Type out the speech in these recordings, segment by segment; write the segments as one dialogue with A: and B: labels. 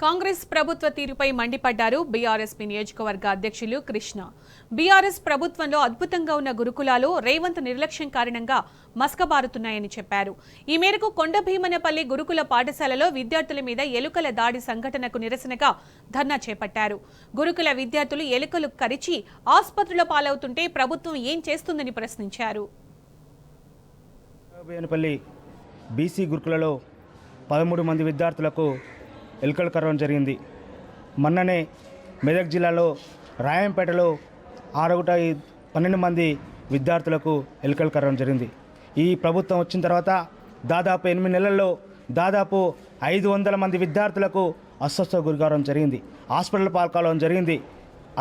A: కాంగ్రెస్ ప్రభుత్వ తీరుపై మండిపడ్డారు బీఆర్ఎస్పీ నియోజకవర్గ అధ్యక్షులు కృష్ణ. బీఆర్ఎస్ ప్రభుత్వంలో అద్భుతంగా ఉన్న గురుకులాలు రేవంత్ నిర్లక్ష్యం కారణంగా మస్కబారుతున్నాయని చెప్పారు. ఈ మేరకు కొండభీమనపల్లి గురుకుల పాఠశాలలో విద్యార్థుల మీద ఎలుకల దాడి సంఘటనకు నిరసనగా ధర్నా చేపట్టారు. గురుకుల విద్యార్థులు ఎలుకలు కరిచి ఆసుపత్రుల పాలవుతుంటే ప్రభుత్వం ఏం చేస్తుందని ప్రశ్నించారు.
B: బీసీ గురుకులలో 13 మంది విద్యార్థులకు ఎలుకలు కరవడం జరిగింది. మొన్ననే మెదక్ జిల్లాలో రాయంపేటలో 12 మంది విద్యార్థులకు ఎలుకలు కరవడం జరిగింది. ఈ ప్రభుత్వం వచ్చిన తర్వాత దాదాపు 8 నెలల్లో దాదాపు 500 మంది విద్యార్థులకు అస్వస్థ గురికావడం జరిగింది, హాస్పిటల్ పాల్కావడం జరిగింది.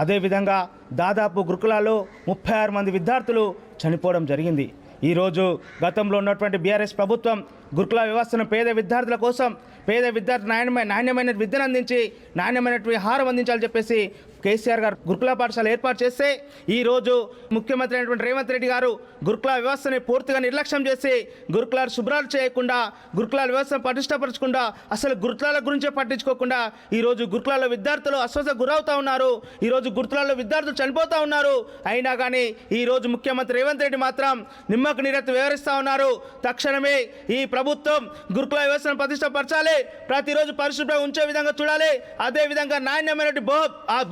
B: అదేవిధంగా దాదాపు గురుకులాల్లో 36 మంది విద్యార్థులు చనిపోవడం జరిగింది. ఈరోజు గతంలో ఉన్నటువంటి బీఆర్ఎస్ ప్రభుత్వం గురుకుల వ్యవస్థను పేద విద్యార్థుల కోసం, పేద విద్యార్థి నాణ్యమైన విద్యను అందించి నాణ్యమైనటువంటి ఆహారం అందించాలని చెప్పేసి కేసీఆర్ గారు గురుకుల పాఠశాల ఏర్పాటు చేస్తే ఈరోజు ముఖ్యమంత్రి అయినటువంటి రేవంత్ రెడ్డి గారు గురుకుల వ్యవస్థని పూర్తిగా నిర్లక్ష్యం చేసి గురుకులాలు శుభ్రాలు చేయకుండా, గురుకులాల వ్యవస్థను పటిష్టపరచకుండా, అసలు గురుకులాల గురించే పట్టించుకోకుండా ఈరోజు గురుకులాల్లో విద్యార్థులు అస్వస్థకు గురవుతూ ఉన్నారు. ఈరోజు గురుకులాల్లో విద్యార్థులు చనిపోతూ ఉన్నారు. అయినా కానీ ఈరోజు ముఖ్యమంత్రి రేవంత్ రెడ్డి మాత్రం నిమ్మకు నీరెత్తి వ్యవహరిస్తూ ఉన్నారు. తక్షణమే ఈ ప్రభుత్వం గురుకుల వ్యవస్థను ప్రతిష్టపరచాలి, ప్రతిరోజు పరిశుభ్రంగా ఉంచే విధంగా చూడాలి. అదేవిధంగా నాణ్యమైన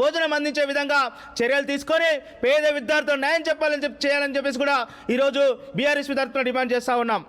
B: భోజనం అందించే విధంగా చర్యలు తీసుకొని పేద విద్యార్థులు న్యాయం చేయాలని చెప్పేసి కూడా ఈరోజు బీఆర్ఎస్ తరఫున డిమాండ్ చేస్తూ ఉన్నాం.